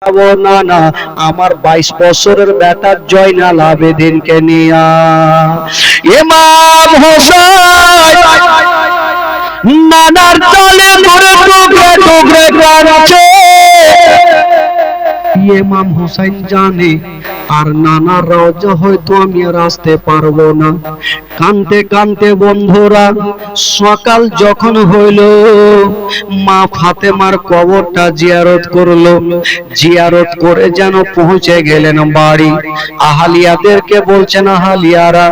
না না আমার 22 বছরের বেটা জয়নাল আবেদিনকে নিয়া ইমাম হোসেন নানার চলে ধরে টুকরে টুকরে কাঁদছে। ইমাম হোসেন জানে আর নানার রওজা হয়তো আমি আর আসতে পারবো না। কানতে কানতে বন্ধুরা সকাল যখন হইল মা ফাতেমার কবরটা জিয়ারত করলো। জিয়ারত করে যেন পৌঁছে গেলেন বাড়ি। আহালিয়াদেরকে বলছেন, আহালিয়ারা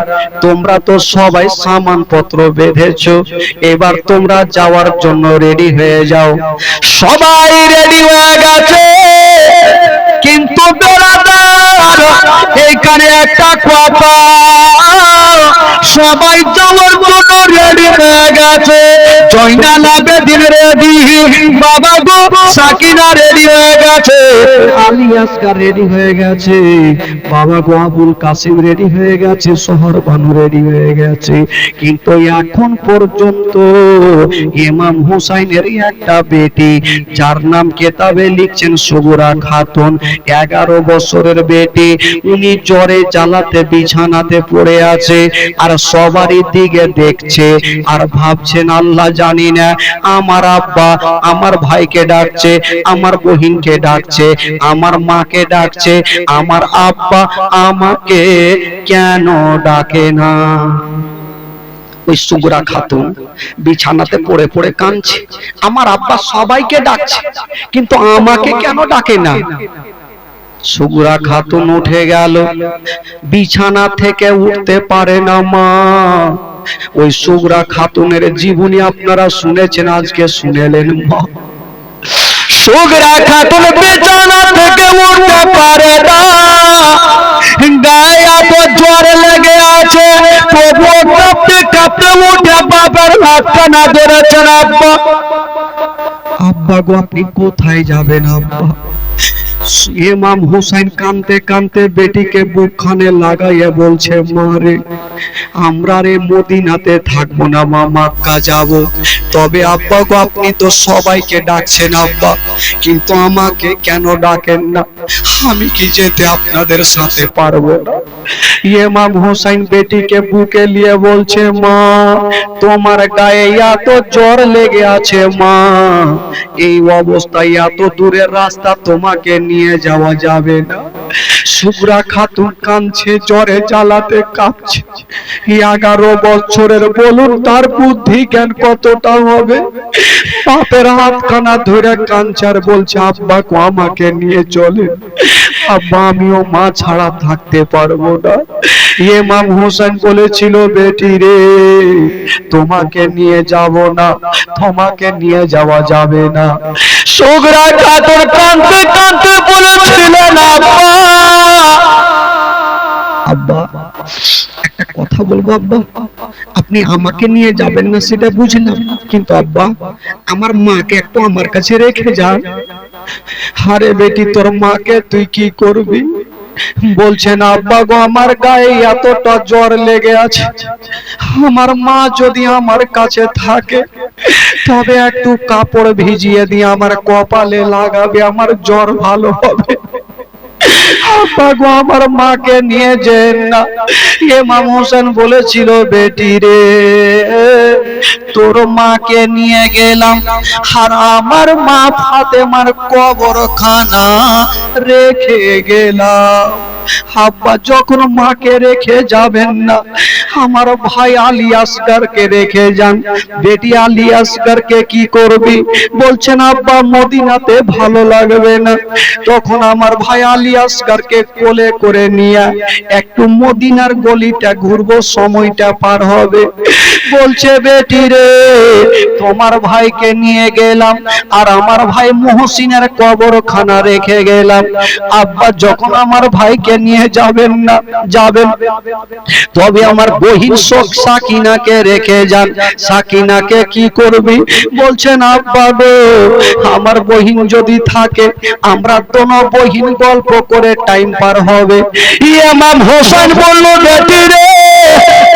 তোমরা তো সবাই সামানপত্র বেঁধেছো, এবার তোমরা যাওয়ার জন্য রেডি হয়ে যাও। সবাই রেডি হয়ে গেছে, কিন্তু এখানে একটা কথা, সবাই যাওয়ার জন্য রেডি হয়ে গেছে। জয়নাল আবেদিন রেডি, বাবা গো সাকিনা রেডি হয়ে গেছে, আলী আসগার রেডি হয়ে গেছে, বাবা গো আবুল কাসিম রেডি হয়ে গেছে, শহর বানু রেডি হয়ে গেছে। কিন্তু এখন পর্যন্ত ইমাম হুসাইনের একটা বেটি, যার নাম কেতাবে লিখছেন সুগুরা খাতুন, 11 বছরের বেটি, উনি জ্বরে জ্বালাতে বিছানাতে পড়ে আছে। আর সবারই দিকে দেখছে আর ভাবছেন, আল্লাহ জানি না আমার আব্বা আমার ভাইকে ডাকছে, আমার বহিনকে ডাকছে, আমার মাকে ডাকছে, আমার আব্বা আমাকে কেন ডাকে না। ওই সুগুরা খাতুন বিছানাতে পড়ে পড়ে কাঁদছে, আমার আব্বা সবাইকে ডাকছে কিন্তু আমাকে কেন ডাকে না। সুগুরা খাতুন উঠে গেল, বিছানা থেকে উঠতে পারে না মা। ওই সুগুরা খাতুনের জীবনী আপনারা শুনেছেন, আজকে শুনেলেন মা। সুগুরা খাতুন বিছানা থেকে উঠতে পারে না, গায়ে এত জ্বর লেগে আছে, তবুও কাঁপতে কাঁপতে উঠে বাবার হাতখানা ধরেছেন। আব্বা, আব্বা গো আপনি কোথায় যাবেন আব্বা? ইমাম হুসাইন কানতে কানতে বেটিকে বুকখানে লাগাইয়া বলছে, মা রে আমরা রে মদিনাতে থাকবো না মা, মক্কা যাব। তবে আব্বা গো আপনি তো সবাইকে ডাকছেন আব্বা, কিন্তু আমাকে কেন ডাকেন না? আমি কি যেতে আপনাদের সাথে পারবো না? ইমাম হুসাইন বেটিকে বুকে নিয়ে বলছে, মা তোমার গায়ে এত জ্বর লেগে আছে মা, এই অবস্থায় এত দূরের রাস্তা তোমাকে নিয়ে যাওয়া যাবে না। সুগুরা খাতুন কাঁদছে, জ্বরে জ্বালাতে কাঁপছে। 11 বছরের, বলুন তার বুদ্ধি জ্ঞান কতটা হবে? বাপের হাতখানা ধরে কাঁদছে, বলছে আব্বা গো আমাকে নিয়ে চলেন, আব্বা আমিও মা ছাড়া থাকতে পারবো না। ইমাম হোসেন বলেছিল, বেটি রে তোমাকে নিয়ে যাব না, তোমাকে নিয়ে যাওয়া যাবে না। সুগুরা খাতুন কাঁদতে কাঁদতে বলেছিলেন, আব্বা আব্বা একটা কথা বলবো আব্বা, আপনি আমাকে নিয়ে যাবেন না সেটা বুঝলাম, কিন্তু আব্বা আমার মাকে একটু আমার কাছে রেখে যান। আরে বেটি তোর মাকে তুই কি করবি? বলছেন, আব্বা গো আমার গায়ে এতটা জ্বর লেগে আছে, আমার মা যদি আমার কাছে থাকে তবে একটু কাপড় ভিজিয়ে দিয়ে আমার কপালে লাগাবে, আমার জ্বর ভালো হবে। আব্বা গো আমার মাকে নিয়ে যেন না। ইমাম হোসেন বলেছিল, বেটি রে তোর মাকে নিয়ে গেলাম আর আমার মা ফাতেমার কবরখানা রেখে গেলাম। আব্বা যখন মাকে রেখে যাবেন না, আমার ভাই আলী আসগারকে রেখে যান। বেটি আলী আসগারকে কি করবি? বলছেন, আব্বা মদিনাতে ভালো লাগবে না, তখন আমার ভাই আলী আসগারকে কোলে করে নিয়ে একটু মদিনার গলিটা ঘুরবো, সময়টা পার হবে। বলছে, বেটি রে তোমার ভাইকে নিয়ে গেলাম আর আমার ভাই মুহসিনের কবরখানা রেখে গেলাম। আব্বা যখন আমার ভাইকে নিয়ে যাবেন না, যাবেন, তবে আমার বহিন সাকিনাকে রেখে যান। সাকিনাকে কি করবি? বলছেন, আব্বা গো আমার বহিন যদি থাকে আমরা দোনো বহিন গল্প করে টাইম পার হবে। ইমাম হোসেন বলল, বেটি রে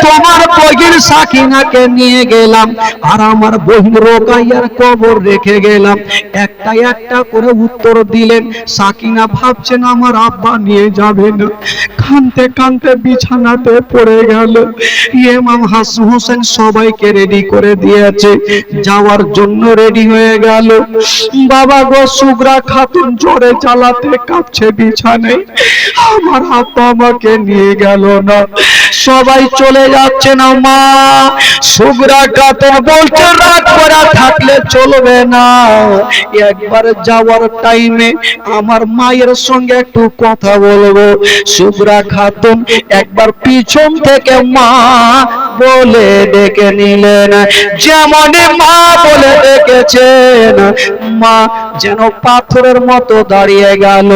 তোমার বহিন সাকিনাকে নিয়ে গেলাম আর আমার বহিন রোকাইয়ার কবর রেখে গেলাম। একটা একটা করে উত্তর দিলেন। সাকিনা ভাবছেন আমার আব্বা নিয়ে যাবে না, কাঁদতে কাঁদতে বিছানাতে পড়ে গেল। ইমাম হাসান হোসেন সবাইকে রেডি করে দিয়েছে, যাওয়ার জন্য রেডি হয়ে গেল। বাবা গো, সুগরা খাতুন জোরে চালাতে কাঁপছে বিছানায়, আমার আব্বা আমাকে নিয়ে গেল না। সবাই চলে যাচ্ছে না মা। সুগরা খাতুন বলছে রাত করা থাকলে চলবে না, একবার যাওয়ার টাইমে আমার মায়ের সঙ্গে একটু কথা বলবো। সুগরা খাতুন একবার পিছন থেকে মা বলে ডেকে নিলেন। যেমন মা বলে ডেকেছেন, মা যেন পাথরের মতো দাঁড়িয়ে গেল।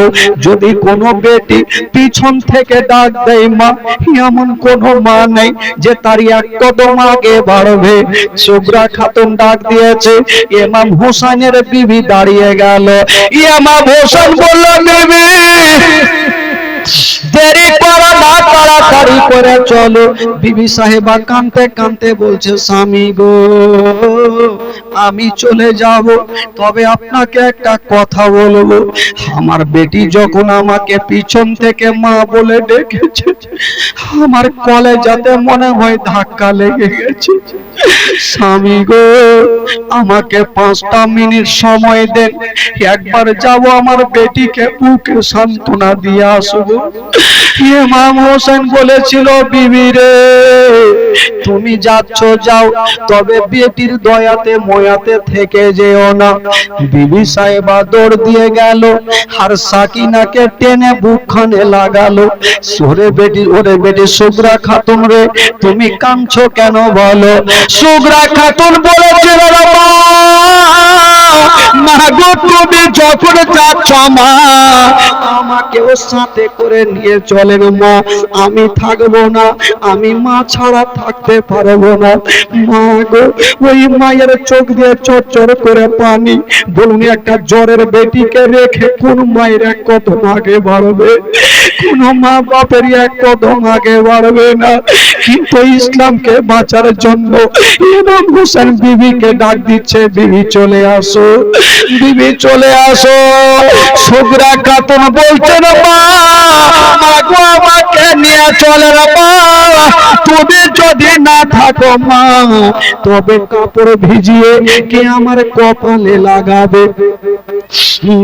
যদি কোনো বেটি পিছন থেকে ডাক দেয় মা, এমন কোনো মা নেই যে তার এক কদম আগে বাড়বে। সুগরা খাতুন ডাক দিয়েছে, ইমাম হোসেনের বিবি দাঁড়িয়ে গেল। ইমাম হোসেন বলল, বিবি দেরি করো না, তাড়াতাড়ি করে চলো। বিবি সাহেবা কাঁদতে কাঁদতে বলছে, স্বামী গো আমি চলে যাব, তবে আপনাকে একটা কথা বলবো। আমার বেটি যখন আমাকে পিছন থেকে মা বলে ডেকেছে, আমার কলেজাতে মনে হয় ধাক্কা লেগে গেছে। স্বামী গো আমাকে 5টা মিনিট সময় দেন, একবার যাব আমার বেটিকে বুকে সান্ত্বনা দিয়ে আসবো। ইমাম হোসেন বলেছিল, বিবি রে তুমি যাচ্ছ যাও, তবে বেটির দয়াতে ময়াতে থেকে যেও না। বিবি সাহেবা দৌড় দিয়ে গেল আর সাকিনাকে টেনে বুকখানে লাগালো। ওরে বেটি সুগরা খাতুন রে, তুমি কাঁদছো কেন বলো? সুগরা খাতুন বলেছিল, মা গো তুমি যখন যাচ্ছ মা আমাকেও সাথে করে নিয়ে চলেন মা, আমি থাকবো না, আমি মা ছাড়া থাকতে পারবো না। মা গো, ওই মায়ের চোখ দিয়ে চরচর করে পানি। বলুন, একটা জ্বরের বেটিকে রেখে কোন মায়ের এক কদম আগে বাড়বে? কোন মা বাপের এক কদম আগে বাড়বে না। কিন্তু ইসলামকে বাঁচার জন্য ইমাম হোসেন বিবিকে ডাক দিচ্ছে, বিবি চলে আসো, বিবি চলে আসো। সুগরা খাতুন বলছেন, মা গো আমাকে নিয়ে চলে মা, তুমি যদি না থাকো মা তবে কাপড় ভিজিয়ে কে আমার কপালে লাগাবে?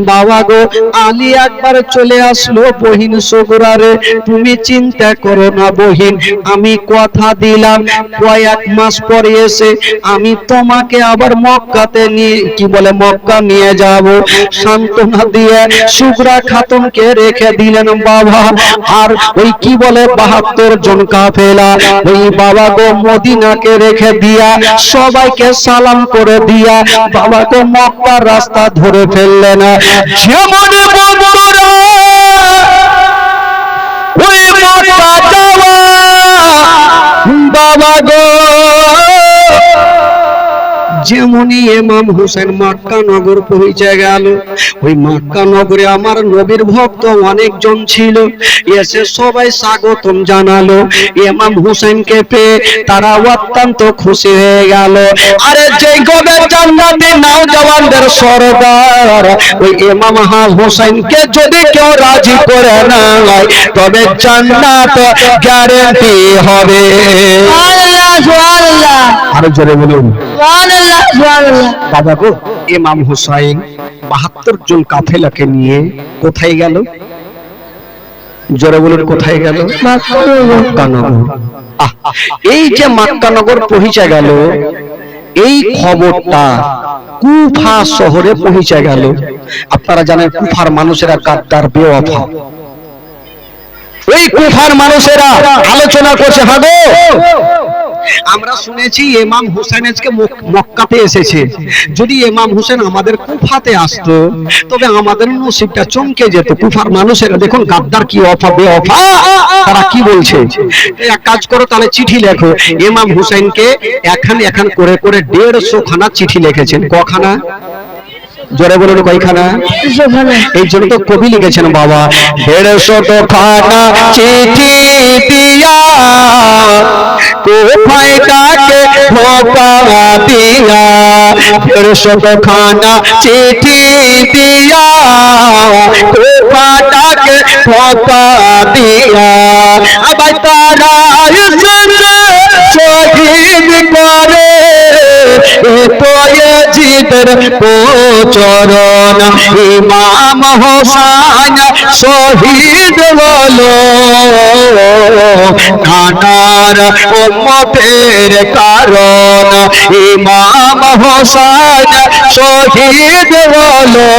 বাবা গো, আলী একবার চলে আসলো, বহিন সুগরা রে তুমি চিন্তা করো না বহিন, আমি কথা দিলাম কয়েক মাস পরে এসে আমি তোমাকে আবার মক্কাতে নিয়ে মক্কা নিয়ে যাব। সান্ত্বনা দিয়ে সুগরা খাতুনকে রেখে দিলেন বাবা। আর ওই 72 জন কাফেলা ওই বাবা গো মদিনাকে রেখে দিয়া সবাইকে সালাম করে দিয়া বাবা গো মক্কার রাস্তা ধরে ফেললেন। যেমন বন্ধুরা ওই মক্কা যাওয়া বাবা গো, যেমনই ইমাম হোসেন মক্কা নগর পৌঁছে গেল, ওই মক্কা নগরে আমার নবীর ভক্ত অনেকজন ছিল, এসে সবাই স্বাগতম জানালো। ইমাম হোসেনকে পেয়ে তারা অত্যন্ত খুশি হয়ে গেল। আরে যে গবে জান্নাতি নওজওয়ানদের সরদার ওই ইমাম হোসেনকে যদি কেউ রাজি করে না তবে জান্নাত গ্যারান্টি হবে। আল্লাহ সুবহানাল্লাহ, আরো জোরে বলুন সুবহানাল্লাহ। বাবা গো, ইমাম হুসাইন 72 জন কাফেলাকে নিয়ে কোথায় গেল? জোরে বলুন, কোথায় গেল? মক্কা নগর। এই যে মক্কা নগর পৌঁছে গেল, এই খবরটা কুফা শহরে পৌঁছে গেল। আপনারা জানেন কুফার মানুষেরা গাদ্দার, বেওয়াফা। ওই কুফার মানুষেরা আলোচনা করছে, হাগো আমরা শুনেছি ইমাম হোসেন আজকে মক্কাতে এসেছে, যদি ইমাম হোসেন আমাদের কুফাতে আসতো তবে আমাদের নসিবটা চমকে যেত। কুফার মানুষেরা দেখুন গাদ্দার, কি অফা বেওফা, তারা কি বলছে। এক কাজ করো, তাহলে চিঠি লেখো। ইমাম হোসেনকে এখান করে 150 খানা চিঠি লিখেছেন। কখানা? জোরে বলুন, কয়খানা? এই জন্য তো কবি লিখেছেন বাবা, 150 খানা চিঠি দিয়া কোফায়টাকে ধোকা দিয়া 150 খানা চিঠি দিয়া কোফাটাকে ধোকা দিয়া আবার তারা শহীদ করে জিদের চরণ ইমাম হোসেন শহীদ হলো নানার উম্মতের কারণ ইমাম হোসেন শহীদ হলো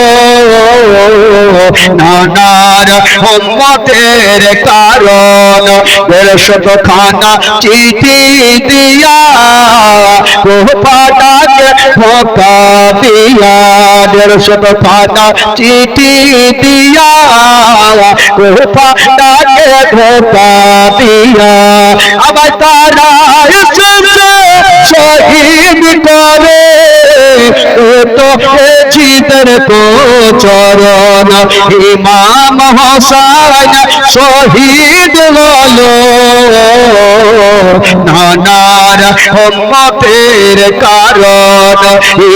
নানার উম্মতের কারণ 150 খানা চিঠি দিয়া কোফাটাকে ধোকা দিয়া 150 খানা চিঠি দিয়া কোফাটাকে ধোকা দিয়া আবার তারা শহীদ করে তো জিদের চরণ ইমাম হোসেন শহীদ হলো নানার উম্মতের কারণ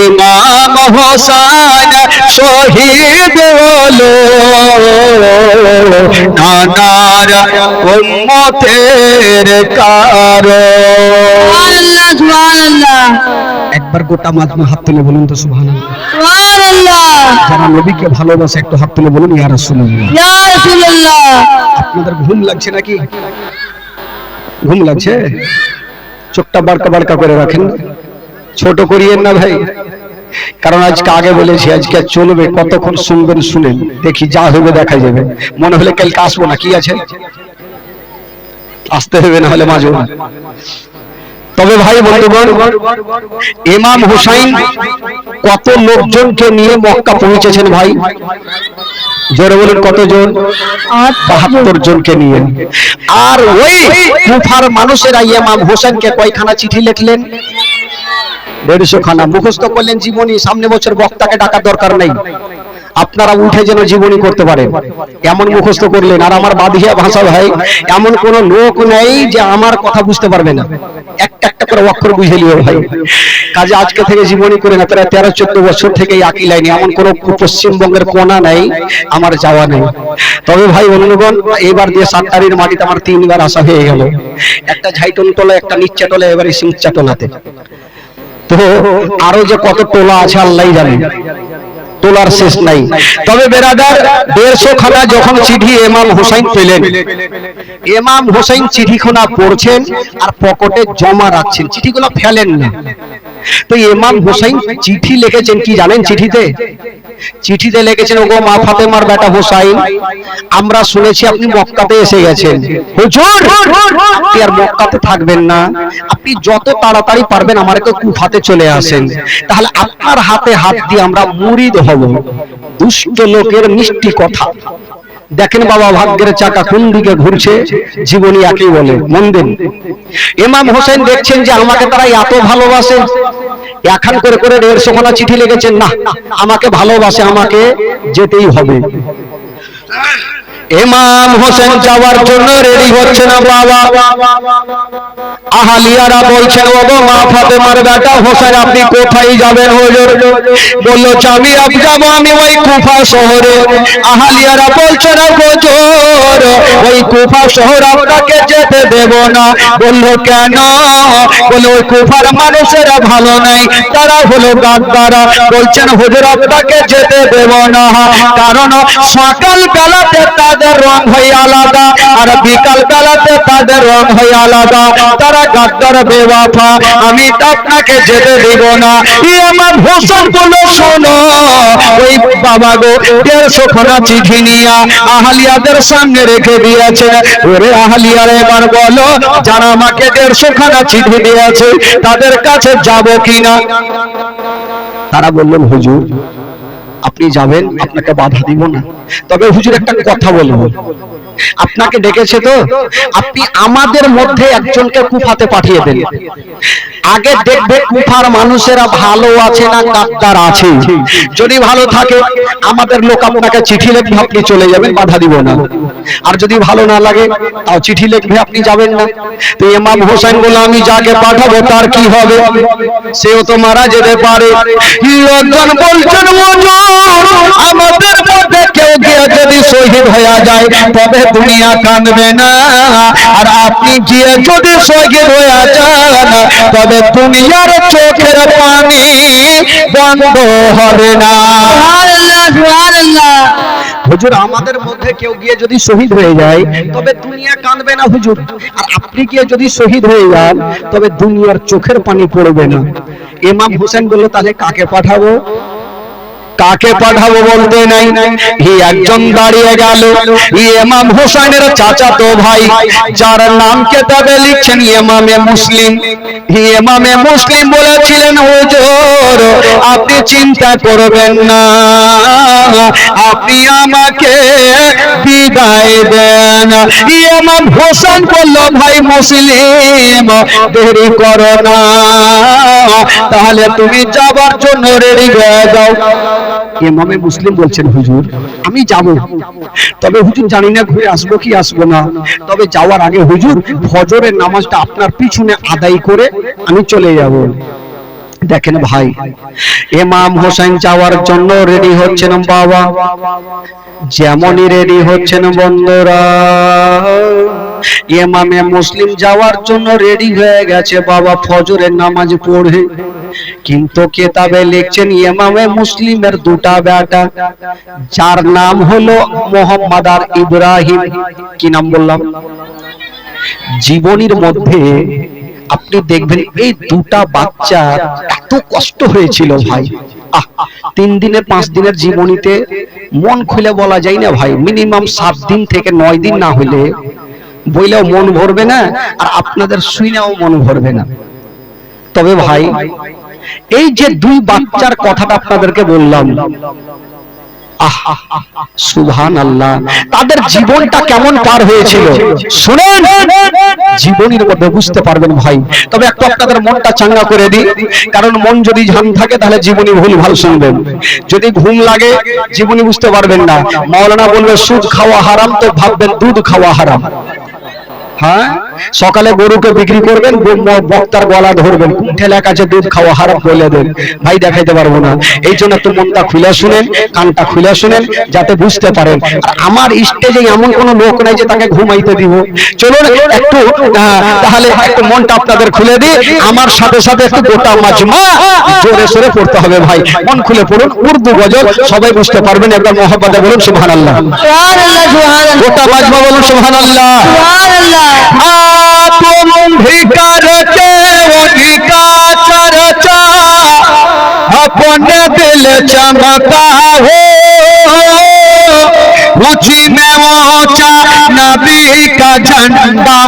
ইমাম হোসেন শহীদ হলো নানার উম্মতের কারণ। সুবহানাল্লাহ সুবহানাল্লাহ। একবার গোটা মাজমা হাত তুলে বলুন তো সুবহানাল্লাহ সুবহানাল্লাহ। যারা নবীকে ভালোবাসে একটু হাত তুলে বলুন ইয়া রাসূলুল্লাহ ইয়া রাসূলুল্লাহ। আপনাদের ঘুম লাগছে নাকি? ঘুম লাগছে? চোখটা বাড়কা বাড়কা করে রাখেন, ছোট করিয়েন না ভাই, কারণ আজকে আগে বলেছি আজকে চলবে, কতক্ষণ শুনবেন শুনেন, দেখি যা হবে দেখা যাবে। মনে হলে কালকে আসবো না, কি আছে আসতে হবে, না হলে মাঝে। তবে ভাই বন্ধুগণ, ইমাম হুসাইন কত লোকজনকে নিয়ে মক্কা পৌঁছেছেন ভাই? জোরে বলুন কতজন? 72 জনকে নিয়ে। আর ওই কুফার মানুষেরা ইমাম হোসেনকে কয়খানা চিঠি লিখলেন? 150 খানা। মুখস্থ করলেন জীবনী, সামনে বছর বক্তাকে ডাকার দরকার নেই, আপনারা উঠে যেন জীবনী করতে পারেন এমন মুখস্থ করলেন। আর আমার বাদিয়া ভাষা ভাই, এমন কোন লোক নেই যে আমার কথা বুঝতে পারবে না, একটা একটা করে অক্ষর বুঝে লিও ভাই। কাজে আজকে থেকে জীবনী করে না, প্রায় 13-14 বছর থেকে একই লাইনে, এমন কোন পশ্চিমবঙ্গের কোনা নাই আমার যাওয়া নেই। তবে ভাই বন্ধুগণ, এবার দিয়ে 7 তারিখের মাটিতে আমার 3বার আসা হয়ে গেল, একটা ঝাইটন টোলা, একটা নিচ্চা টোলা, এবারে সিংচা টোলাতে। তো আরো যে কত টোলা আছে আল্লাহই জানে, তোলার শেষ নাই। তবে বেরাদার, 150 খানা যখন চিঠি ইমাম হোসেন পেলেন, ইমাম হোসেন চিঠিখানা পড়ছেন আর পকেটে জমা রাখছেন, চিঠিগুলো ফেলেন না। তো ইমাম হোসেন চিঠি লিখেছেন কি জানেন? চিঠিতে লিখেছেন, ওগো মা ফাতেমার বেটা হোসেন, আমরা শুনেছি আপনি মক্কাতে এসে গেছেন। হুজুর, আপনি আর মক্কাতে থাকবেন না, আপনি যত তাড়াতাড়ি পারবেন আমাকে কুফাতে চলে আসেন, তাহলে আপনার হাতে হাত দিয়ে আমরা মুরিদ হব। দুষ্ট লোকের মিষ্টি কথা। দেখেন বাবা, ভাগ্যের চাকা কোন দিকে ঘুরছে, জীবনী একই বলে। মন দিন, ইমাম হোসেন দেখছেন যে আমাকে তারা এত ভালোবাসে, এখন করে করে 150 খানা চিঠি লিখেছেন, না আমাকে ভালোবাসে, আমাকে যেতেই হবে। ইমাম হোসেন যাওয়ার জন্য রেডি হচ্ছে না বাবা। আহলিয়ারা বলছেন, ওগো মা ফাতেমার বেটা হোসেন, আপনি কোথায় যাবেন? হুজুর বললো, আমি যাব আমি ওই কুফা শহরে। আহলিয়ারা বলছেন, হুজুর ওই কুফা শহর আপনাকে যেতে দেব না। বললো, কেন? বললো, ওই কুফার মানুষেরা ভালো নাই, তারা হলো গাদ্দারা। বলছেন, হুজুর আপনাকে যেতে দেব না, কারণ সকাল বেলাতে তাদের রং হয় আলাদা, আর বিকাল বেলাতে তাদের রং হয় আলাদা, তারা গাদ্দার বেওয়াফা, আমি তো আপনাকে যেতে দেব না। ইমাম হোসেন বলল, শোনো, ওই বাবা গো 150 খানা চিঠি নিয়ে আহলিয়াদের সামনে রেখে দিয়েছে। ওরে আহলিয়ার, এবার বলো, যারা আমাকে 150 খানা চিঠি দিয়েছে তাদের কাছে যাব কিনা? তারা বললেন, হুজুর আপনি যাবেন, আপনাকে বাধা দিব না, তবে হুজুর একটা কথা বলবো, আপনাকে ডেকেছে তো, আপনি আমাদের মধ্যে একজনকে কুফাতে পাঠিয়ে দেন। আগে দেখবে কুফার মানুষেরা ভালো আছে না গাদ্দার আছে। যদি ভালো থাকে আমাদের লোক আপনাকে চিঠি লিখবে, আপনি চলে যাবেন, বাধা দিব না। আর যদি ভালো না লাগে তাও চিঠি লিখবে, আপনি যাবেন না। তো ইমাম হোসেন বলে আমি যাকে পাঠাবো তার কি হবে? সেও তো মারা যেতে পারে। লোকজন বলছেন আমাদের মধ্যে কেউ গিয়ে যদি শহীদ হয়ে যায় তবে দুনিয়া কাঁদবে না, আর আপনি গিয়ে যদি শহীদ হয়ে যান তবে দুনিয়ার চোখের পানি বন্ধ হবে না। সুবহানাল্লাহ, সুবহানাল্লাহ। হুজুর আমাদের মধ্যে কেউ গিয়ে যদি শহীদ হয়ে যায় তবে দুনিয়া কাঁদবে না হুজুর, আর আপনি গিয়ে যদি শহীদ হয়ে যান তবে দুনিয়ার চোখের পানি পড়বে না। ইমাম হোসেন বলল তাহলে কাকে পাঠাবো? কাকে পাঠাবো বলতে নাই, একজন দাঁড়িয়ে গেল, ইমাম হোসেনের চাচাতো ভাই, যার নাম কেতাবে লিখছেন ইমামে মুসলিম। ইমামে মুসলিম বলেছিলেন হুজুর আপনি চিন্তা করবেন না, আপনি আমাকে বিদায় দেন। ইমাম হোসেন বলল ভাই মুসলিম দেরি করো না, তাহলে তুমি যাবার জন্য রেডি হয়ে যাও। ইমামে মুসলিম বলছেন হুজুর আমি যাব, তবে হুজুর জানি না ঘুরে আসবো কি আসবো না, তবে যাওয়ার আগে হুজুর ফজরের নামাজটা আপনার পিছনে আদায় করে আমি চলে যাব। দেখেন ভাই ইমাম হোসেন যাওয়ার জন্য রেডি হচ্ছেন বাবা, যেমনই রেডি হচ্ছেন বন্ধুরা ইমামে মুসলিম যাওয়ার জন্য রেডি হয়ে গেছে বাবা ফজরের নামাজ পড়ে। কিন্তু কেতাবে লিখছেন ইমামে মুসলিমের দুটা বেটা, যার নাম হলো মোহাম্মদ আর ইব্রাহিম। কি নাম বললাম? জীবনীর মধ্যে আপনি দেখবেন এই দুটা বাচ্চা এত কষ্ট হয়েছিল ভাই। 3 দিনের 5 দিনের জীবনীতে মন খুলে বলা যায় না ভাই, মিনিমাম 7 দিন থেকে 9 দিন না হলে বইলেও মন ভরবে না, আর আপনাদের শুনেও মন ভরবে না। তবে ভাই এই যে দুই বাচ্চার কথাটা আপনাদেরকে বললাম, সুবহানাল্লাহ, তাদের জীবনটা কেমন পার হয়েছিল শুনেন, জীবনের মধ্যে বুঝতে পারবেন ভাই। তবে একটু আপনাদের মনটা চাঙ্গা করে দিই, কারণ মন যদি ঝাম থাকে তাহলে জীবনী ভুল ভাল শুনবেন, যদি ঘুম লাগে জীবনী বুঝতে পারবেন না। মাওলানা বলবে সুদ খাওয়া হারাম, তো ভাববেন দুধ খাওয়া হারাম। হ্যাঁ, সকালে গরুকে বিক্রি করবেন, বক্তার গলা ধরবেন, কোনটা লেখা আছে দুধ খাওয়া হারাম বলে দেন, ভাই দেখাইতে পারবো না। এই জন্য একটু মনটা খুলে শুনেন, কানটা খুলে শুনেন, যাতে বুঝতে পারেন। আর আমার স্টেজে এমন কোনো লোক নাই যে তাকে ঘুমাইতে দিব। চলুন একটু তাহলে একটু মনটা আপনাদের খুলে দিই, আমার সাথে সাথে একটু গোটা মাজমা জোরে সোরে পড়তে হবে ভাই। মন খুলে পড়ুন, উর্দু গজল সবাই বুঝতে পারবেন। একবার মহব্বতে বলুন সুবহানাল্লাহ, সুবহানাল্লাহ, সুবহানাল্লাহ। গোটা মাজমা বলুন সুবহানাল্লাহ। সুবহানাল্লাহ। तुम भी करते उनका चर्चा, अपने दिल चमका हो, ऊंची में ऊंचा नबी का झंडा,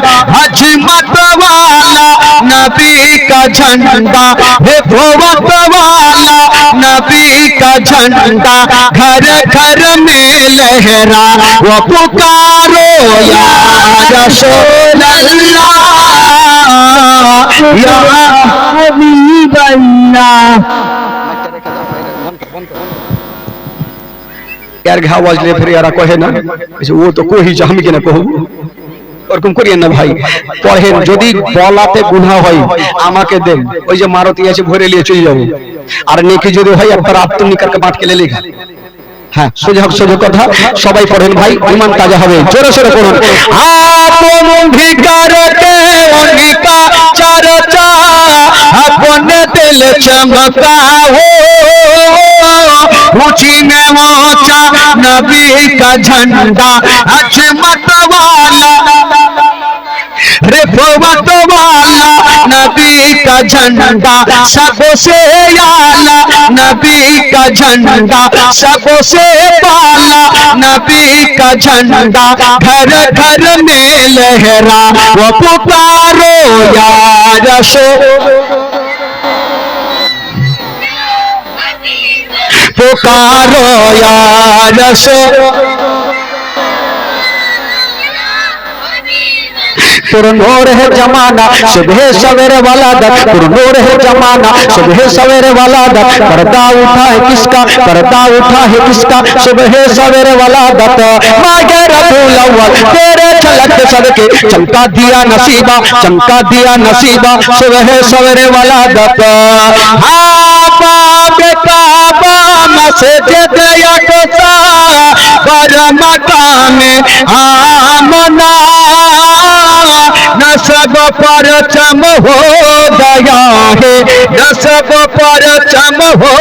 अजमत वाला नबी का झंडा, हिफवत वाला नबी का झंडा, घर घर में लहरा वो पुकारो या रसूल अल्लाह या हबीब अल्लाह। यार घा बाजले फिर यारा कहे ना वो तो कोई আমি কেন কহব, ওরকম করিয়েন না ভাই। পড়েন, যদি বলাতে গুনাহ হয় আমাকে দেন, ওই যে মারুতি আছে ভরে নিয়ে চলে যাব। আর নেকি যদি হয় আপনার আত্মনিকারকে বাটকে লেখা। হ্যাঁ, সোজা কথা, সবাই পড়েন ভাই, ঈমান তাজা হবে। জোরে সোরে পড়ুন। तुम भी करते उनका चर्चा, अपने दिल चमका हो, ऊंची में ऊंचा नबी का झंडा, अजमत वाला रिफवत वाला नबी का झंडा, सबसे आला नबी का झंडा, सबसे पाला नबी का झंडा, घर घर में लहरा वो पुकारो या रसूल, पुकारो या रसूल, पुरनूर है जमाना सुबह सवेरे वाला दर, पुरनूर है जमाना सुबह सवेरे वाला दर, पर्दा उठा है किसका, पर्दा उठा है किसका, सुबह सवेरे वाला दर, मांगे रसूल अव्वल तेरे झलक सदके, चमका दिया नसीबा, चमका दिया नसीबा, सुबह सवेरे वाला दर। बेटा मस्जिद यकसा बर मकाम आमना, नसब पर चम हो गया है, नसब पर चम हो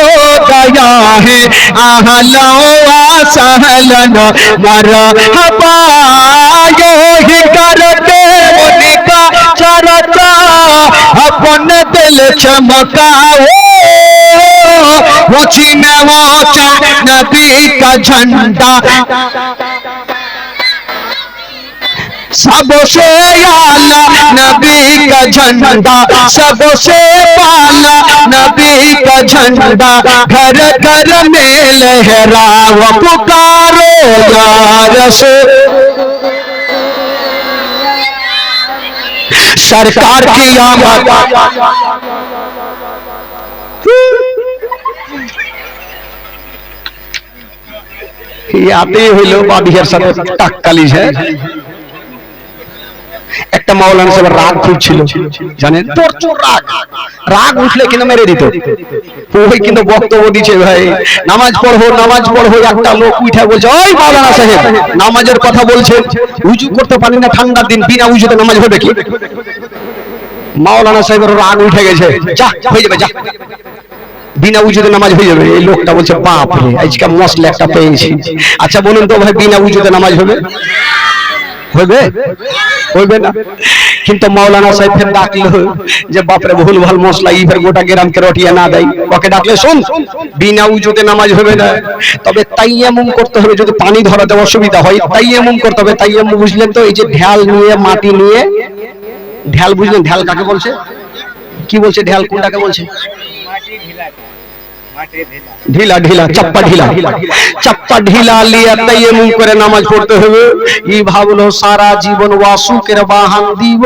गया है, आहलो सहलन मरहबा, यो ही करते उनका चर्चा, अपन दिल चमकाओ, ऊंची में ऊंचा नबी का झंडा, सबसे आला नबी का झंडा, सबसे पाला नबी का झंडा, घर घर में लहराओ पुकारो या रसूल। सरकार की आमद, आते হইল বাদিয়ার সাথে টাক্কালিশ है। একটা মাওলানা সাহেব রাগ খুঁজছিল জানেন, প্রচুর রাগ, রাগ উঠলে কিন্তু মেরে দিত। ওই কিন্তু বক্তব্য দিচ্ছে ভাই নামাজ পড়ো নামাজ পড়ো, একটা লোক উঠে বলছে ওই মাওলানা সাহেব নামাজের কথা বলছেন, উজু করতে পারি না ঠান্ডার দিন, বিনা উজুতে নামাজ হবে কি? মাওলানা সাহেবের রাগ উঠে গেছে, যা হয়ে যাবে যা, বিনা উজুতে নামাজ হয়ে যাবে। এই লোকটা বলছে বাপ রে আজকে মশলা একটা পেয়েছি। আচ্ছা বলুন তো ভাই বিনা উজুতে নামাজ হবে? হবে হইবে না। কিন্তু মাওলানা সাহেব ফের ডাকলো যে বাপরে ভুল ভাল মশলা ই ফের গোটা গ্রামকে রটিয়া না দেয়, ওকে ডাকলে শুন বিনা উজুতে নামাজ হবে না, তবে তাইয়ামুম করতে হবে, যদি পানি ধরাতে অসুবিধা হয় তাইয়ামুম করতে হবে। তাইয়ামুম বুঝলেন তো, এই যে ঢাল নিয়ে মাটি নিয়ে, ঢাল বুঝলেন, ঢাল কাকে বলছে, কি বলছে ঢাল কোনটাকে বলছে? ঢিলা ঢিলা চাপ্পা ঢিলা, চাপ্পা ঢিলা লিয়া তাইয়ামুম করে নামাজ পড়তে হবে। ই ভাবলো সারা জীবন ওয়াসুকের বাহান দিব,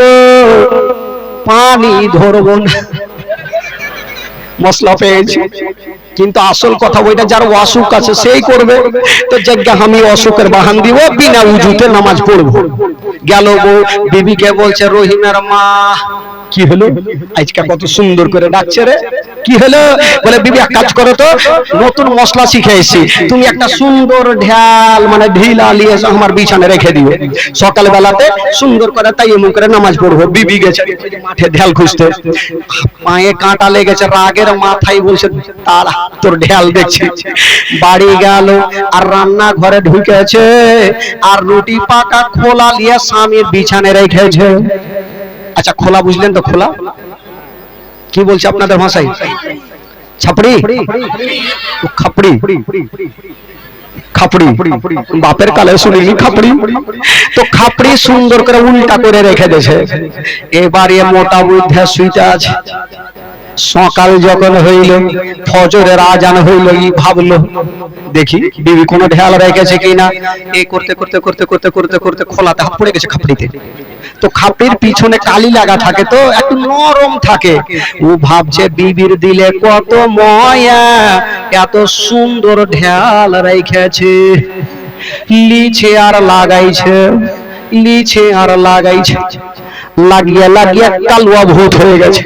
পানি ধরবো না, মশলা পেয়েছি। কিন্তু আসল কথা ওইটা যার অসুখ আছে সেই করবে। তো জায়গা আমি অসুখের বাহান দিব, বিনা উজুতে নামাজ পড়বো। গেল বউ বিবিকে বলছে রহিমের মা, কি হলো আজকে কত সুন্দর করে ডাকছে রে, কি হলো? বলে বিবি এক কাজ করো তো, নতুন মশলা শিখে এসেছি, তুমি একটা সুন্দর ঢাল মানে ঢিলা নিয়ে আমার বিছানে রেখে দিও, সকাল বেলাতে সুন্দর করে তাইয়ামুম করে নামাজ পড়বো। বিবি গেছে মাঠে ঢাল খুঁজতে, পায়ে কাঁটা লেগেছে, রাগের মাথায় বলছে তারা তোর ঢাল দেখছি। বাড়ি গেল আর রান্না ঘরে ঢুকেছে, আর রুটি পাকা খোলা নিয়ে স্বামীর বিছানে রেখেছে। আচ্ছা খোলা বুঝলেন তো, খোলা কি বলছে আপনাদের ভাষায়? ছাপড়ি, খাপড়ি, খাপড়ি বাপের কালে শুনিনি খাপড়ি। তো খাপড়ি সুন্দর করে উল্টা করে রেখে দিয়েছে। এবারে মোটা বুদ্ধে শুইতে আছে। সকাল যখন হইল, ফজরের আজান হইল, ই ভাবলো দেখি বিবি কোনো ঢাল রেখেছে কিনা। এই করতে করতে করতে করতে করতে করতে খোলাতে হাত পড়ে গেছে খাপড়িতে। তো খাপড়ির পিছনে কালি লাগা থাকে, তো একটু নরম থাকে। ও ভাবছে বিবির দিলে কত ময়া, এত সুন্দর ঢাল রেখেছে, লিছে আর লাগাইছে, লিছে আর লাগাইছে, লাগিয়ে লাগিয়ে কালুয়া ভূত হয়ে গেছে।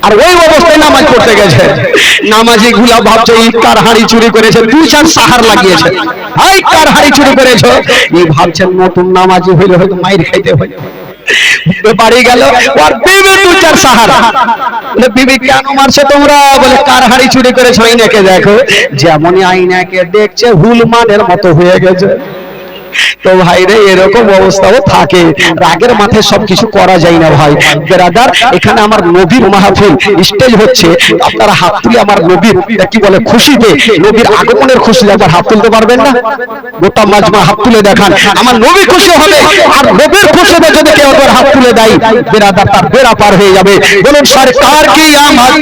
আর ওই অবস্থায় নামাজ পড়তে গেছে। নামাজি গুলা ভাবছে এই কার হাড়ি চুরি করেছে, দুই চার সাহার লাগিয়েছে, এই কার হাড়ি চুরি করেছে। এই ভাবছেন নতুন নামাজি হইলে হয়তো মাইর খাইতে হয়। বাড়ি গেল আর বিবি দুই চার সাহার। বলে বিবি কেন মারছে তোমরা? বলে কার হাড়ি চুরি করেছে আইনাকে দেখো। যেমনই আইনাকে দেখছে হুলমানের মতো হয়ে গেছে। তো ভাই রে এরকম অবস্থাও থাকে, রাগের মাথায় সবকিছু করা যায় না ভাই। ব্রাদার এখানে আমার নবীর মাহফিল, স্টেজ হচ্ছে, আপনারা হাত তুলে আমার নবীর কি বলে খুশিতে, নবীর আগমনের খুশিতে একবার হাত তুলতে পারবেন না? গোটা মাজমা হাত তুলে দেখান, আমার নবী খুশি হবে। আর নবীর খুশিতে যদি কেউ একবার হাত তুলে দেয় ব্রাদার তার বেড়া পার হয়ে যাবে। বলুন সরকার কি আমার,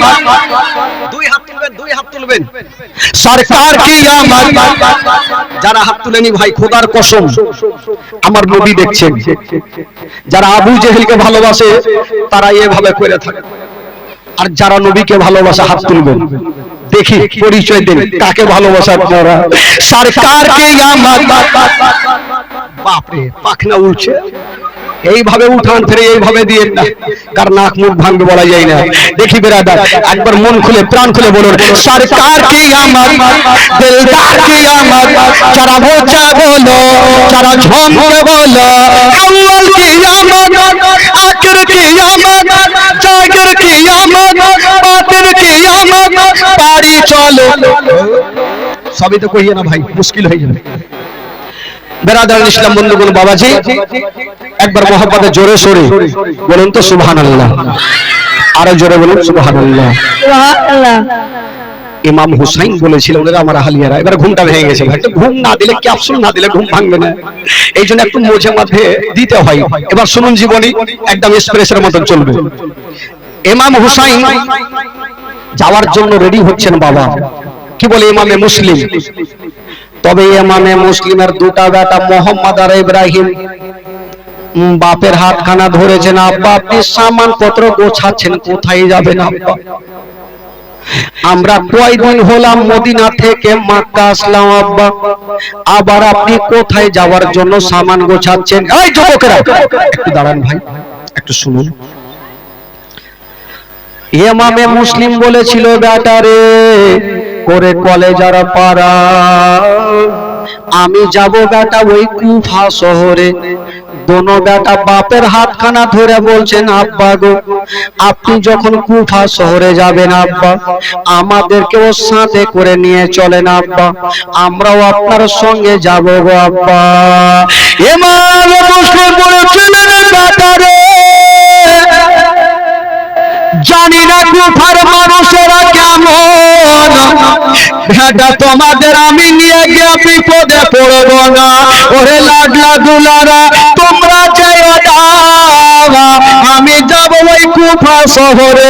দুই হাত তুলবেন, দুই হাত তুলবেন সরকার কি আমার যারা হাত তুলেনি ভাই খোদার কসম আমার নবী দেখছেন যারা আবু জেহেলকে ভালোবাসে তারা এভাবে করে থাকে আর যারা নবীকে ভালোবাসে হাত তুলবেন দেখি পরিচয় দেন কাকে ভালোবাসা আপনারা সরকার কি আমার বাপরে পাখনা উঠছে এইভাবে উঠান ফিরে এইভাবে দিয়ে না কার নাক মুখ ভাঙবে বলা যায় না দেখি বেরাদার একবার মন খুলে প্রাণ খুলে বলুন সরকার কি আমার দিলদার কি আমার যারা বোঝা বলো যারা ঝমকে বলো আউয়াল কি আমার আখির কি আমার জাগির কি আমার বাতিন কি আমার পারি চলো সবই তো কইয়ে না ভাই মুশকিল হয়ে যাবে বেরাদার ইসলাম বন্ধুগণ বাবাজি একবার মোহাম্মদে জোরে সোরে বলুন তো সুবহানাল্লাহ আরো জোরে বলুন সুবহানাল্লাহ সুবহানাল্লাহ। ইমাম হুসাইন বলেছিলেন ওরা আমার আহলিয়ারা এবার ঘুমটা ভেঙে গেছে ভাই একটু ঘুম না দিলে ক্যাপসুল না দিলে ঘুম ভাঙবে না এই জন্য একটু মোঝে মধ্যে দিতে হয় এবার শুনুন জীবনী একদম এক্সপ্রেসের মতন চলবে ইমাম হুসাইন যাওয়ার জন্য রেডি হচ্ছেন বাবা কি বলে ইমামে মুসলিম তবে ইমামে মুসলিমের দুটা বেটা মোহাম্মদ আর ইব্রাহিম বাপের হাতখানা ধরেছেন আব্বা আপনি সামান পত্র গোছাচ্ছেন কোথায় যাবেন আব্বা আমরা কয়দিন হলাম মদিনা থেকে মক্কা আসলাম আব্বা আবার আপনি কোথায় যাওয়ার জন্য সামান গোছাচ্ছেন এই যুবকেরা একটু দাঁড়ান ভাই একটু শুনুন ইমামে মুসলিম বলেছিল বেটারে করে কলেজার পাড়া আমি যাব বেটা ওই কুফা শহরে দোনো বেটা বাপের হাতখানা ধরে বলছেন আব্বা গো আপনি যখন কুফা শহরে যাবেন আব্বা আমাদেরকেও সাথে করে নিয়ে চলেন আব্বা আমরাও আপনার সঙ্গে যাব গো আব্বা ইমাম মুসলিম বলেছিলেন বেটারে জানি না কুফার মানুষেরা কেমন ভেটা তোমাদের আমি নিয়ে গিয়ে বিপদে পড়ব না ওরে লাডলা দুলারা তোমরা যেও না আমি যাব ওই কুফা শহরে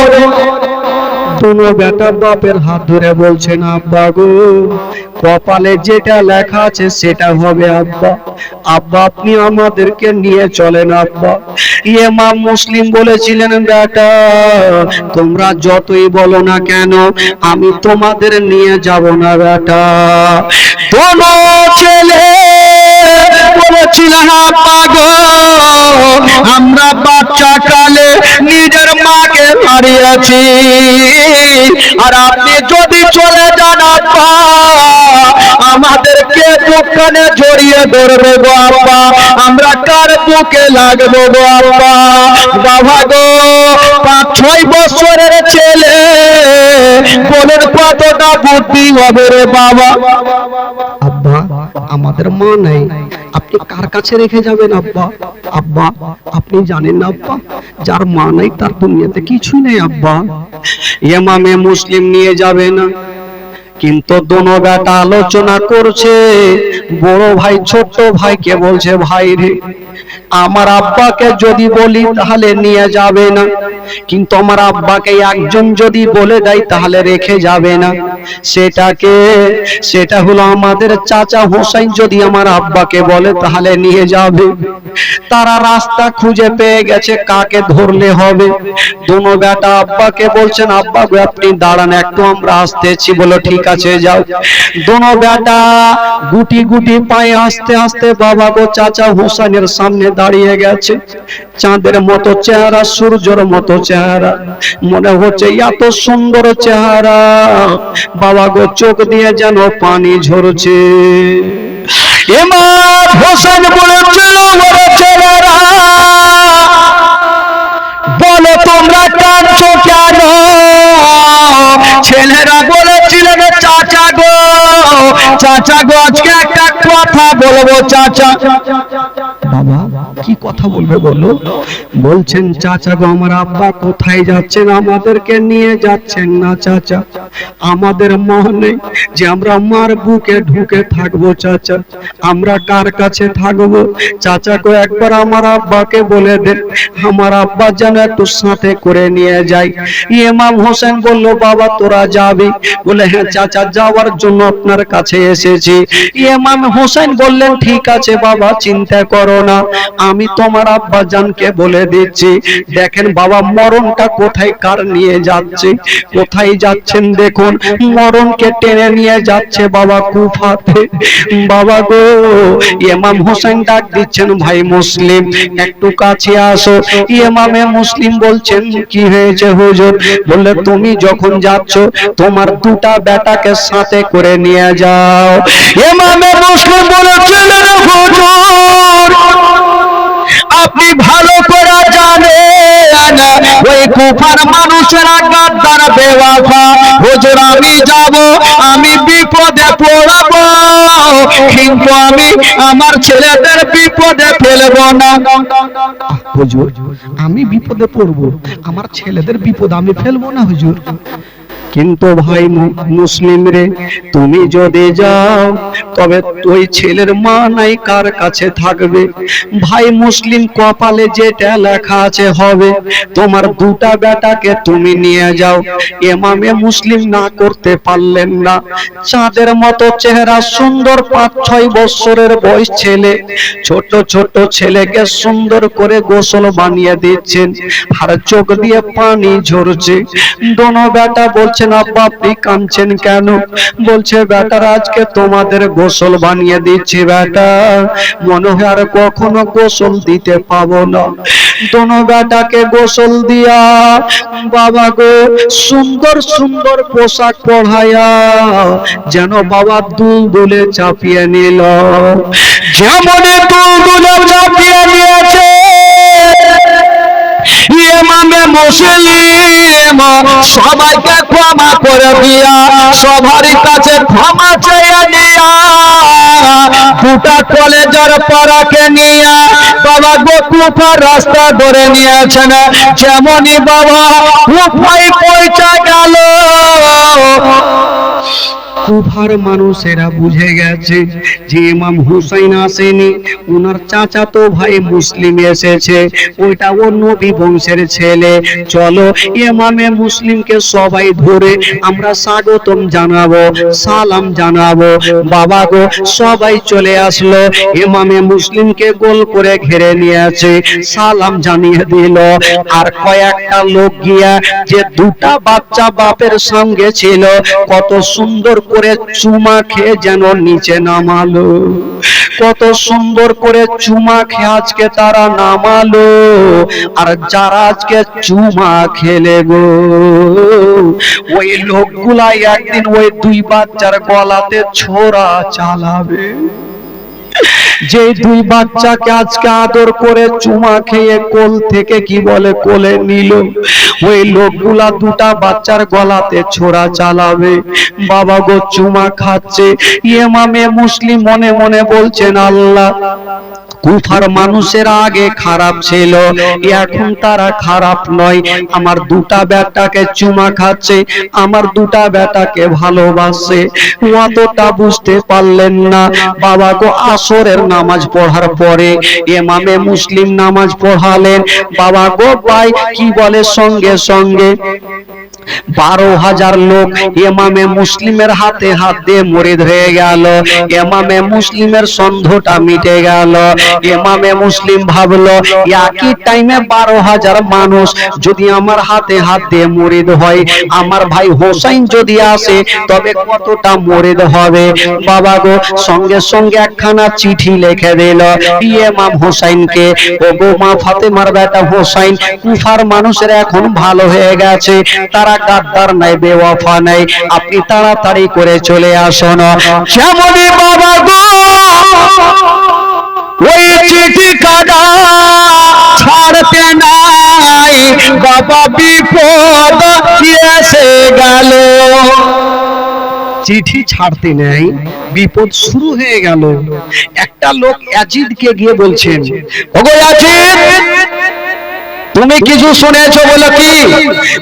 দুনো বেটা বাপের হাত ধরে বলছেন আব্বা গো কপালে যেটা লেখা আছে সেটা হবে আব্বা আব্বা আপনি আমাদেরকে নিয়ে চলেন আব্বা ইমাম মুসলিম বলেছিলেন বেটা তোমরা যতই বলো না কেন আমি তোমাদের নিয়ে যাব না বেটা দোনো ছেলে বলেছিলেন আব্বা গো আমরা বাচ্চা কালে নিজের মাকে হারিয়েছি আর আপনি যদি চলে যান আব্বা আমাদেরকে দোকানে জড়িয়ে ধরবে গো আব্বা আমরা কার বুকে লাগবো গো আব্বা বাবা গো 5-6 বছরের ছেলে বলেন কতটা বুদ্ধি হবে রে বাবা আব্বা আমাদের মা নাই আপনি কার কাছে রেখে যাবেন আব্বা আব্বা আপনি জানেন না আব্বা যার মা নাই তার দুনিয়াতে কিছুই নেই আব্বা ইমামে মুসলিম নিয়ে যাবে না কিন্তু দোনো বেটা আলোচনা করছে বড় ভাই ছোট ভাইকে বলছে ভাই রে আমার আব্বাকে যদি বলি তাহলে নিয়ে যাবে না কিন্তু আমার আব্বাকে একজন যদি বলে দেয় তাহলে রেখে যাবে না সেটা হলো আমাদের চাচা হোসেন যদি আমার আব্বাকে বলে তাহলে নিয়ে যাবে তারা রাস্তা খুঁজে পেয়ে গেছে কাকে ধরলে হবে দোনো বেটা আব্বাকে বলছেন আব্বা গো আপনি দাঁড়ান একটু আমরা আসতেছি বলো ঠিক আছে যাও দোনো বেটা গুটি গুটি পায়ে আস্তে আস্তে বাবা গো চাচা হোসেনের সামনে দাঁড়িয়ে গেছে চাঁদের মতো চেহারা সূর্যের মতো চেহারা মনে হচ্ছে এত সুন্দর চেহারা বাবা গো চোখ দিয়ে যেন পানি ঝরছে ইমাম হোসেন বলেছিল ওরে ছেলেরা বলো তোমরা কাঁদছো কেন ছেলেরা বলেছিলেন চাচা গো আজকে একটা কথা বলবো চাচা। বাবা কি কথা বলবে বলো? বলছেন চাচা গো আমার আব্বা কোথায় যাচ্ছেন, আমাদেরকে নিয়ে যাচ্ছেন না চাচা। আমাদের মা নেই যে আমরা মার বুকে ঢুকে থাকবো চাচা, আমরা কার কাছে থাকবো? চাচা গো একবার আমার আব্বাকে বলে দেন, আমার আব্বা যেন একটু সাথে করে নিয়ে যায়। ইমাম হোসেন বলল বাবা তোরা যাবি? বলে হ্যাঁ চাচা যাওয়ার জন্য আপনার কাছে এসেছি। ইমাম হোসেন বললেন ঠিক আছে বাবা চিন্তা করো না, আমি তোমার আব্বা জানকে বলে দিচ্ছি। দেখেন বাবা মরণটা কোথায় কার নিয়ে যাচ্ছে, কোথায় যাচ্ছেন দেখুন, মরণকে টেনে নিয়ে যাচ্ছে বাবা কুফাতে। বাবা গো ইমাম হোসেন ডাক দিচ্ছেন ভাই মুসলিম একটু কাছে আসো। ইমামে মুসলিম বলছেন কি হয়েছে হুজুর? বললে তুমি যখন যাচ্ছ তোমার দুটা বেটাকে সাথে করে নিয়ে যাও। ইমামে মুসলিম বলেছেন হুজুর আপনি ভালো করে জানেন ওই কুফার মানুষেরা গাদ্দার বেওয়াফা। হুজুর আমি যাব, আমি বিপদে পড়ব, কিন্তু আমি আমার ছেলেদের বিপদে ফেলবো না। হুজুর আমি বিপদে পড়ব, আমার ছেলেদের বিপদ আমি ফেলবো না হুজুর। কিন্তু ভাই মুসলিম রে তুমি যদি যাও তবে ওই ছেলের মা নাই কার কাছে থাকবে? ভাই মুসলিম কপালে যেটা লেখা আছে হবে, তোমার দুটা বেটাকে তুমি নিয়ে যাও। ইমামে মুসলিম না করতে পারলেন না। চাঁদের মতো চেহারা, সুন্দর 5-6 বছরের বয়স ছেলে, ছোট ছোট ছেলেকে সুন্দর করে গোসল বানিয়ে দিচ্ছেন আর চোখ দিয়ে পানি ঝরছে। দোনো বেটা বলছেন আব্বা আপনি কাঁদছেন কেন? বলছে বেটার আজকে তোমাদের গোসল বানিয়ে দিচ্ছি বেটা, মনে হয় আর কখনো গোসল দিতে পাবো না। দোনো বেটাকে গোসল দিয়া বাবা গো সুন্দর সুন্দর পোশাক পরাইয়া যেন বাবা দুলদুলে চাপিয়ে নিল। যেমন দুলদুলে চাপিয়ে নিয়েছে ইমামে মুসলিম সবাইকে ক্ষমা করে দিয়া, সবার কাছে ক্ষমা চেয়ে দিয়া, দুটা কলেজের পড়াকে নিয়ে বাবা গো কুফার রাস্তা ধরে নিয়েছেন। যেমনই বাবা কুফায় পৌঁছে গেল, কুফার মানুষেরা বুঝে গেছে যে ইমাম হুসাইন আসেনি, ওনার চাচাতো ভাই মুসলিম এসেছে, ওইটা ও নবী বংশের ছেলে। চলো ইমামে মুসলিমকে সবাই ধরে আমরা স্বাগতম জানাবো, সালাম জানাবো। বাবা গো সবাই চলে আসলো, ইমামে মুসলিমকে গোল করে ঘিরে নিয়েছে, সালাম জানিয়ে দিল। আর কয়েকটা লোক গিয়া যে দুটা বাচ্চা বাপের সঙ্গে ছিল কত সুন্দর করে চুমা খেয়ে যেন নিচে নামালো, কত সুন্দর করে চুমা খেয়ে আজকে তারা নামালো। আর যারা আজকে চুমা খেলে গো ওই লোকগুলাই একদিন ওই দুই বাচ্চার গলাতে ছোরা চালাবে। যে দুই বাচ্চাকে আজকে আদর করে চুমা খেয়ে কোল থেকে কি বলে কোলে নিল, ওই লোকগুলা দুটা বাচ্চার গলাতে ছোরা চালাবে। বাবা গো চুমা খাচ্ছে। ইমামে মুসলিম মনে মনে বলছেন আল্লাহ কুফার মানুষের আগে খারাপ ছিল, এখন তারা খারাপ নয়। আমার দুটা বেটাকে চুমা খাচ্ছে, আমার দুটা বেটাকে ভালোবাসে। অতটা বুঝতে পারলেন না। বাবা গো আসরের নামাজ পড়ার পরে ইমামে মুসলিম নামাজ পড়ালেন। বাবা গো ভাই কি বলে সঙ্গে সঙ্গে 12,000 লোক ইমামে মুসলিমের হাতে হাত দিয়ে মুরিদ হয়ে গেল। ইমামে মুসলিমের সন্ধটা মিটে গেল। ইমামে মুসলিম ভাবলো একই টাইমে 12,000 মানুষ যদি আমার হাতে হাত দিয়ে মুরিদ হয়, আমার ভাই হোসেন যদি আসে তবে কতটা মুরিদ হবে। বাবা গো সঙ্গে সঙ্গে একখানা চিঠি লিখে দিল ইমাম হোসেনকে, ও গো মা ফাতেমার বেটা হোসেন, কুফার মানুষের এখন ভালো হয়ে গেছে, তারা গাদ্দার নাই, বেওয়াফা নাই, আপনি তাড়াতাড়ি করে চলে আসুন। যেমনই বাবা গো ওই চিঠি কাটা ছাড়তে নাই, বাবা বিপদ এসে গেল। চিঠি ছাড়তে নেই, বিপদ শুরু হয়ে গেল। একটা লোক ইয়াজিদকে গিয়ে বলছেন, ওগো ইয়াজিদ, তুমি কিছু শুনেছো? বলে কি?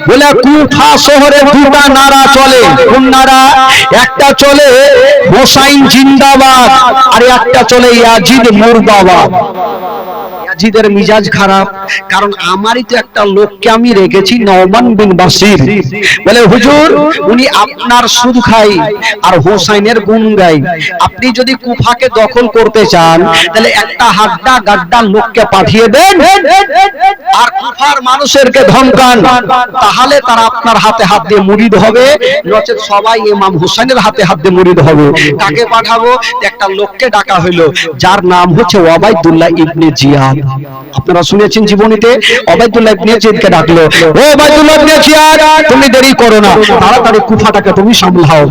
বলে কুফা শহরে দুটা নারা চলে। কোন নারা? একটা চলে হোসাইন জিন্দাবাদ, আর একটা চলে ইয়াজিদ মুর্দাবাদ। ইয়াজিদের মিজাজ খারাপ, কারণ আমারই তো একটা লোককে আমি রেখেছি, নওমান বিন বাশির। বলে হুজুর, উনি আপনার সুদ খায় আর হোসাইনের গুণ গায়। আপনি যদি কুফাকে দখল করতে চান তাহলে একটা হাড্ডা গাড্ডা লোককে পাঠিয়ে দেন আর কুফার মানুষেরকে ধমকান, তাহলে তারা আপনার হাতে হাত দিয়ে মুরিদ হবে, নচেত সবাই ইমাম হোসেনের হাতে হাত দিয়ে মুরিদ হবে। কাকে পাঠাবো? একটা লোককে ডাকা হইলো, যার নাম হচ্ছে ওবাইদুল্লাহ ইবনে জিয়াদ। আপনারা শুনেছেন জীবনীতে, ওবাইদুল্লাহ ইবনে জিয়াদকে ডাকলো, ও ওবাইদুল্লাহ ইবনে জিয়াদ, তুমি দেরি করো না, তাড়াতাড়ি কুফাটাকে তুমি সামলাও।